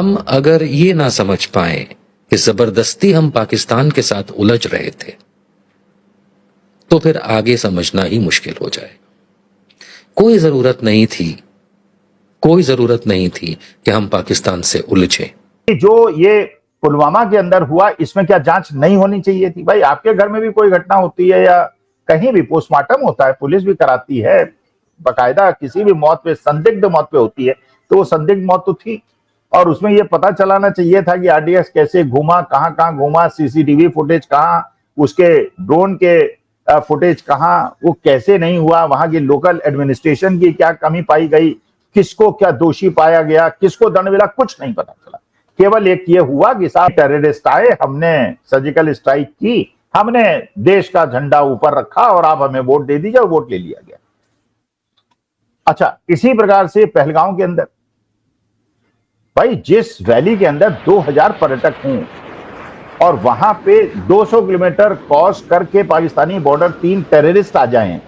हम अगर ये ना समझ पाए कि जबरदस्ती हम पाकिस्तान के साथ उलझ रहे थे, तो फिर आगे समझना ही मुश्किल हो जाए। कोई जरूरत नहीं थी कि हम पाकिस्तान से उलझे। जो ये पुलवामा के अंदर हुआ, इसमें क्या जांच नहीं होनी चाहिए थी? भाई, आपके घर में भी कोई घटना होती है या कहीं भी पोस्टमार्टम होता है, पुलिस भी कराती है बाकायदा, किसी भी मौत पे, संदिग्ध मौत पे होती है, तो वो संदिग्ध मौत तो थी, और उसमें ये पता चलाना चाहिए था कि आरडीएक्स कैसे घूमा, कहां कहां घूमा, सीसीटीवी फुटेज कहां, उसके ड्रोन के फुटेज कहां, वो कैसे नहीं हुआ, वहां की लोकल एडमिनिस्ट्रेशन की क्या कमी पाई गई, किसको क्या दोषी पाया गया, किसको दंड मिला, कुछ नहीं पता चला। केवल एक ये हुआ कि साहब टेररिस्ट आए, हमने सर्जिकल स्ट्राइक की, हमने देश का झंडा ऊपर रखा और आप हमें वोट दे दीजिए, और वोट ले लिया गया। अच्छा, इसी प्रकार से पहलगांव के अंदर, भाई जिस वैली के अंदर 2000 पर्यटक हों और वहां पे 200 किलोमीटर क्रॉस करके पाकिस्तानी बॉर्डर 3 टेररिस्ट आ जाएं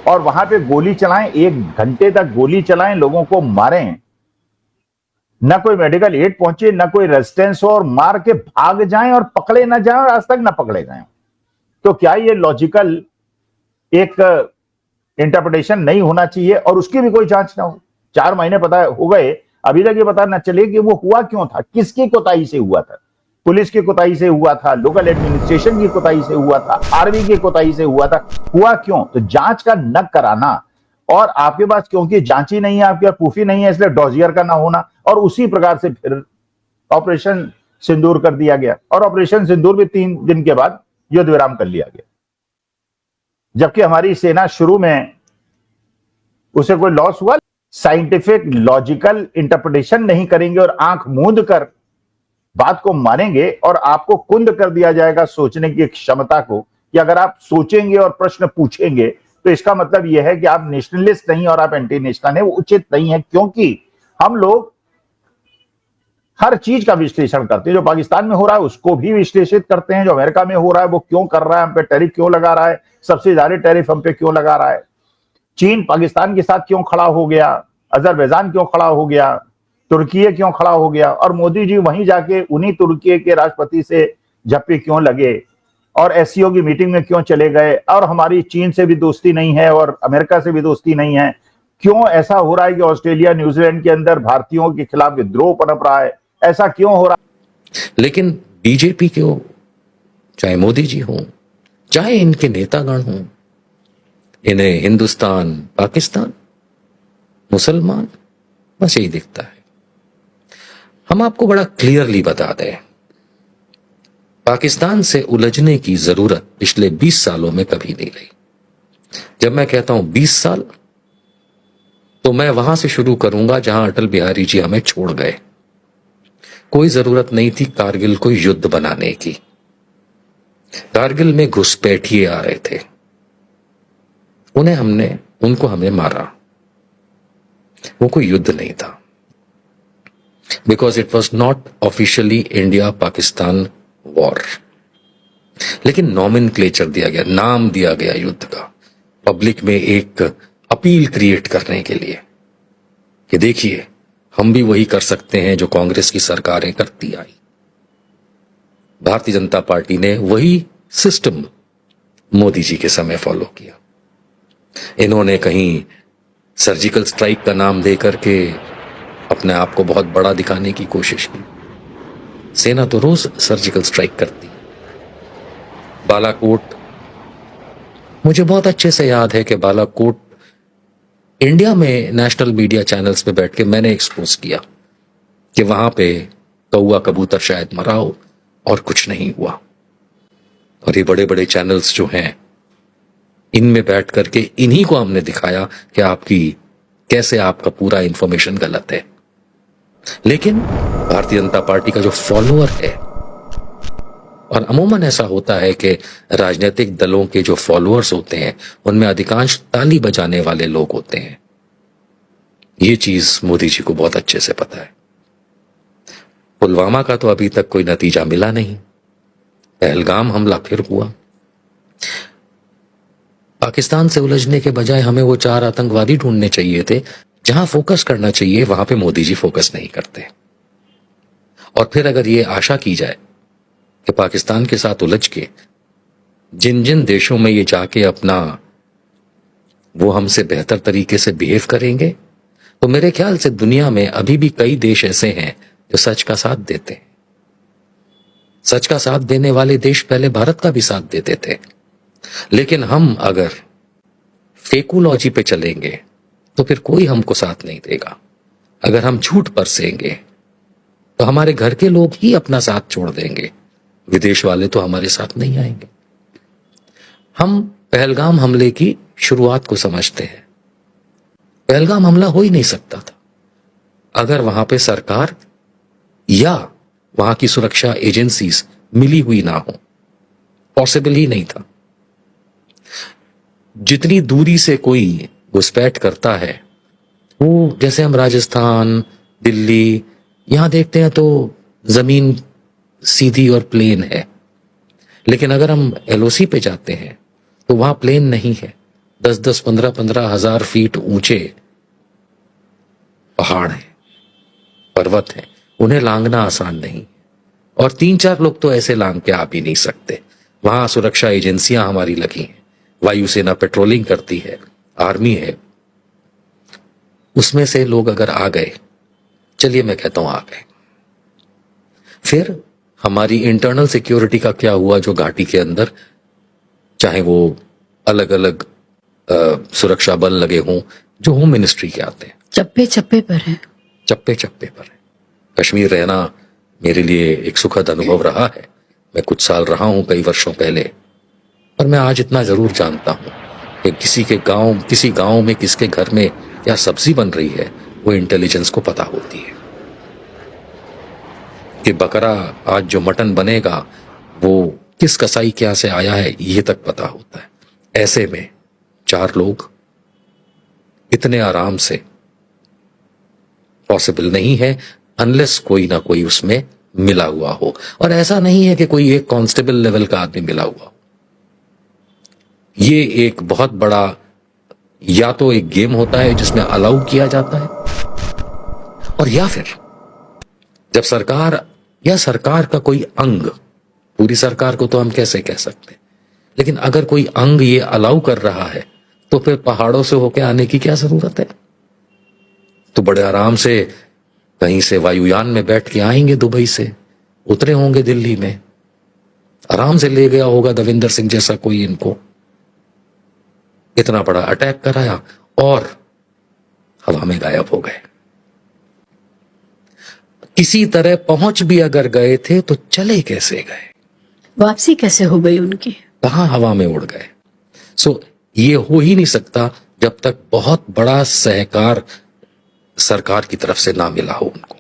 और वहां पे गोली चलाएं, 1 घंटे तक गोली चलाएं, लोगों को मारें, न कोई मेडिकल एड पहुंचे, न कोई रेजिस्टेंस हो, और मार के भाग जाएं और पकड़े न जाएं और आज तक न पकड़े गए। तो क्या ये लॉजिकल एक इंटरप्रिटेशन नहीं होना चाहिए और उसकी भी कोई जांच ना हो? 4 महीने पता हो गए, अभी तक ये पता न चले कि वो हुआ क्यों था, किसकी कोताही से हुआ था। पुलिस की कोताही से हुआ था, लोकल एडमिनिस्ट्रेशन की कोताही से हुआ था, आर्मी की कोताही से हुआ था, हुआ क्यों? तो जांच का न कराना, और आपके पास क्योंकि जांच ही नहीं है, आपके पास प्रूफ ही नहीं है, इसलिए डॉजियर का ना होना, और उसी प्रकार से फिर ऑपरेशन सिंदूर कर दिया गया, और ऑपरेशन सिंदूर भी 3 दिन के बाद युद्ध विराम कर लिया गया, जबकि हमारी सेना शुरू में उसे कोई लॉस हुआ। साइंटिफिक लॉजिकल इंटरप्रिटेशन नहीं करेंगे और आंख मूंद कर बात को मानेंगे, और आपको कुंद कर दिया जाएगा सोचने की क्षमता को, कि अगर आप सोचेंगे और प्रश्न पूछेंगे तो इसका मतलब यह है कि आप नेशनलिस्ट नहीं और आप एंटी नेशनल है। वो उचित नहीं है, क्योंकि हम लोग हर चीज का विश्लेषण करते हैं। जो पाकिस्तान में हो रहा है उसको भी विश्लेषित करते हैं, जो अमेरिका में हो रहा है वो क्यों कर रहा है, हम पे टैरिफ क्यों लगा रहा है, सबसे ज्यादा टैरिफ हम पे क्यों लगा रहा है, चीन पाकिस्तान के साथ क्यों खड़ा हो गया, अजरबैजान क्यों खड़ा हो गया, तुर्की क्यों खड़ा हो गया, और मोदी जी वहीं जाके उन्हीं तुर्की के राष्ट्रपति से झप्पी क्यों लगे, और एससीओ की मीटिंग में क्यों चले गए, और हमारी चीन से भी दोस्ती नहीं है और अमेरिका से भी दोस्ती नहीं है। क्यों ऐसा हो रहा है कि ऑस्ट्रेलिया न्यूजीलैंड के अंदर भारतीयों के खिलाफ विद्रोह पनप रहा है, ऐसा क्यों हो रहा है? लेकिन बीजेपी क्यों, चाहे मोदी जी हों, चाहे इनके नेतागण हों, इन्हें हिंदुस्तान, पाकिस्तान, मुसलमान, बस यही दिखता है। हम आपको बड़ा क्लियरली बता दें, पाकिस्तान से उलझने की जरूरत पिछले 20 सालों में कभी नहीं रही। जब मैं कहता हूं 20 साल, तो मैं वहां से शुरू करूंगा जहां अटल बिहारी जी हमें छोड़ गए। कोई जरूरत नहीं थी कारगिल को युद्ध बनाने की। कारगिल में घुसपैठिए आ रहे थे, उनको हमने मारा। वो कोई युद्ध नहीं था, because it was not officially India Pakistan war. लेकिन नॉमेनक्लेचर दिया गया, नाम दिया गया युद्ध का, पब्लिक में एक अपील क्रिएट करने के लिए कि देखिए हम भी वही कर सकते हैं जो कांग्रेस की सरकारें करती आई। भारतीय जनता पार्टी ने वही सिस्टम मोदी जी के समय फॉलो किया। इन्होंने कहीं सर्जिकल स्ट्राइक का नाम देकर के अपने आप को बहुत बड़ा दिखाने की कोशिश की। सेना तो रोज सर्जिकल स्ट्राइक करती। बालाकोट, मुझे बहुत अच्छे से याद है कि बालाकोट इंडिया में नेशनल मीडिया चैनल्स पे बैठ के मैंने एक्सपोज किया कि वहां पे कौवा कबूतर शायद मरा हो और कुछ नहीं हुआ। और ये बड़े बड़े चैनल्स जो हैं, इनमें बैठ करके इन्हीं को हमने दिखाया कि कैसे आपका पूरा इंफॉर्मेशन गलत है। लेकिन भारतीय जनता पार्टी का जो फॉलोअर है, और अमूमन ऐसा होता है कि राजनीतिक दलों के जो फॉलोअर्स होते हैं उनमें अधिकांश ताली बजाने वाले लोग होते हैं। ये चीज मोदी जी को बहुत अच्छे से पता है। पुलवामा का तो अभी तक कोई नतीजा मिला नहीं, पहलगाम हमला फिर हुआ। पाकिस्तान से उलझने के बजाय हमें वो 4 आतंकवादी ढूंढने चाहिए थे। जहां फोकस करना चाहिए वहां पे मोदी जी फोकस नहीं करते। और फिर अगर ये आशा की जाए कि पाकिस्तान के साथ उलझ के जिन जिन देशों में ये जाके अपना वो हमसे बेहतर तरीके से बिहेव करेंगे, तो मेरे ख्याल से दुनिया में अभी भी कई देश ऐसे हैं जो सच का साथ देते हैं। सच का साथ देने वाले देश पहले भारत का भी साथ देते थे, लेकिन हम अगर फेकोलॉजी पे चलेंगे तो फिर कोई हमको साथ नहीं देगा। अगर हम झूठ बरसेंगे तो हमारे घर के लोग ही अपना साथ छोड़ देंगे, विदेश वाले तो हमारे साथ नहीं आएंगे। हम पहलगाम हमले की शुरुआत को समझते हैं। पहलगाम हमला हो ही नहीं सकता था अगर वहां पे सरकार या वहां की सुरक्षा एजेंसीज मिली हुई ना हो। पॉसिबल ही नहीं था। जितनी दूरी से कोई घुसपैठ करता है, वो जैसे हम राजस्थान, दिल्ली यहां देखते हैं तो जमीन सीधी और प्लेन है, लेकिन अगर हम एलओसी पे जाते हैं तो वहां प्लेन नहीं है। 10-10, 15-15 हजार फीट ऊंचे पहाड़ हैं, पर्वत हैं, उन्हें लांघना आसान नहीं। और 3-4 लोग तो ऐसे लांघ के आ भी नहीं सकते। वहां सुरक्षा एजेंसियां हमारी लगी हैं, वायुसेना पेट्रोलिंग करती है, आर्मी है। उसमें से लोग अगर आ गए, चलिए मैं कहता हूं आ गए, फिर हमारी इंटरनल सिक्योरिटी का क्या हुआ? जो घाटी के अंदर चाहे वो अलग अलग सुरक्षा बल लगे हों, जो होम मिनिस्ट्री के आते हैं, चप्पे चप्पे पर है, चप्पे चप्पे पर है। कश्मीर रहना मेरे लिए एक सुखद अनुभव रहा है। मैं कुछ साल रहा हूं कई वर्षों पहले, पर मैं आज इतना जरूर जानता हूं कि किसी गांव में किसके घर में क्या सब्जी बन रही है, वो इंटेलिजेंस को पता होती है। कि बकरा आज जो मटन बनेगा वो किस कसाई के यहां से आया है, ये तक पता होता है। ऐसे में 4 लोग इतने आराम से पॉसिबल नहीं है अनलेस कोई ना कोई उसमें मिला हुआ हो। और ऐसा नहीं है कि कोई एक कांस्टेबल लेवल का आदमी मिला हुआ हो। ये एक बहुत बड़ा या तो एक गेम होता है जिसमें अलाउ किया जाता है, और या फिर जब सरकार का कोई अंग, पूरी सरकार को तो हम कैसे कह सकते हैं, लेकिन अगर कोई अंग ये अलाउ कर रहा है तो फिर पहाड़ों से होके आने की क्या जरूरत है? तो बड़े आराम से कहीं से वायुयान में बैठ के आएंगे, दुबई से उतरे होंगे दिल्ली में, आराम से ले गया होगा दविंदर सिंह जैसा कोई इनको, इतना बड़ा अटैक कराया और हवा में गायब हो गए। किसी तरह पहुंच भी अगर गए थे तो चले कैसे गए? वापसी कैसे हो गई उनकी? कहां हवा में उड़ गए? सो ये हो ही नहीं सकता जब तक बहुत बड़ा सहकार सरकार की तरफ से ना मिला हो उनको।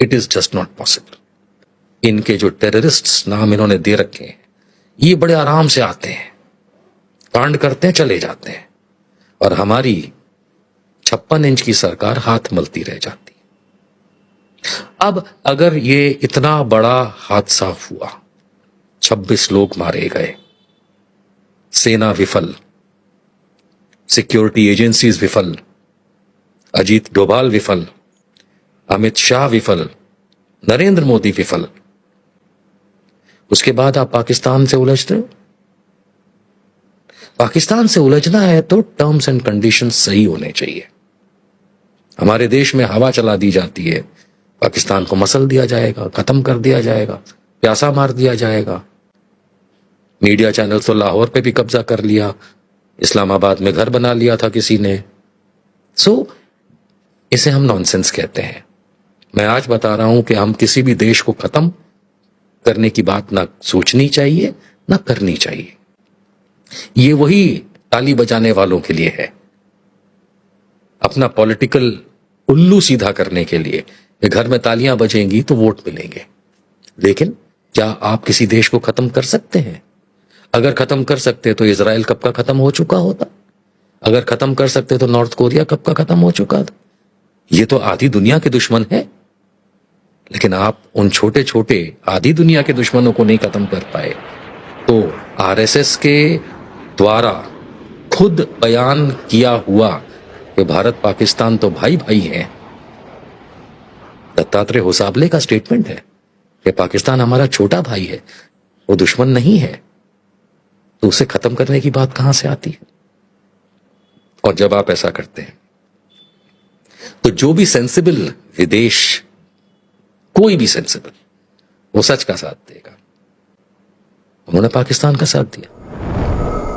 It is just not possible. इनके जो टेररिस्ट्स नाम इन्होंने दे रखे हैं, ये बड़े आराम से आते हैं, कांड करते हैं, चले जाते हैं, और हमारी 56 इंच की सरकार हाथ मलती रह जाती। अब अगर ये इतना बड़ा हादसा हुआ, 26 लोग मारे गए, सेना विफल, सिक्योरिटी एजेंसीज विफल, अजीत डोभाल विफल, अमित शाह विफल, नरेंद्र मोदी विफल, उसके बाद आप पाकिस्तान से उलझते हो। पाकिस्तान से उलझना है तो टर्म्स एंड कंडीशंस सही होने चाहिए। हमारे देश में हवा चला दी जाती है, पाकिस्तान को मसल दिया जाएगा, खत्म कर दिया जाएगा, प्यासा मार दिया जाएगा। मीडिया चैनल तो लाहौर पे भी कब्जा कर लिया, इस्लामाबाद में घर बना लिया था किसी ने। इसे हम नॉनसेंस कहते हैं। मैं आज बता रहा हूं कि हम किसी भी देश को खत्म करने की बात ना सोचनी चाहिए ना करनी चाहिए। ये वही ताली बजाने वालों के लिए है, अपना पॉलिटिकल उल्लू सीधा करने के लिए। घर में तालियां बजेंगी तो वोट मिलेंगे, लेकिन क्या आप किसी देश को खत्म कर सकते हैं? अगर खत्म कर सकते तो इजराइल कब का खत्म हो चुका होता। अगर खत्म कर सकते तो नॉर्थ कोरिया कब का खत्म हो चुका था। ये तो आधी दुनिया के दुश्मन है, लेकिन आप उन छोटे छोटे आधी दुनिया के दुश्मनों को नहीं खत्म कर पाए। तो आरएसएस के द्वारा खुद बयान किया हुआ कि भारत पाकिस्तान तो भाई भाई हैं, दत्तात्रेय होसाबले का स्टेटमेंट है। कि पाकिस्तान हमारा छोटा भाई है, वो दुश्मन नहीं है, तो उसे खत्म करने की बात कहां से आती है? और जब आप ऐसा करते हैं तो जो भी सेंसिबल विदेश, कोई भी सेंसिबल, वो सच का साथ देगा। उन्होंने पाकिस्तान का साथ दिया,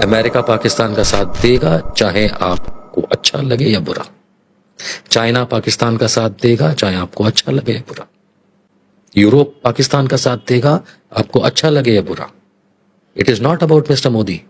अमेरिका पाकिस्तान का साथ देगा, चाहे आपको अच्छा लगे या बुरा। चाइना पाकिस्तान का साथ देगा, चाहे आपको अच्छा लगे या बुरा। यूरोप पाकिस्तान का साथ देगा, आपको अच्छा लगे या बुरा। It is not about mister Modi.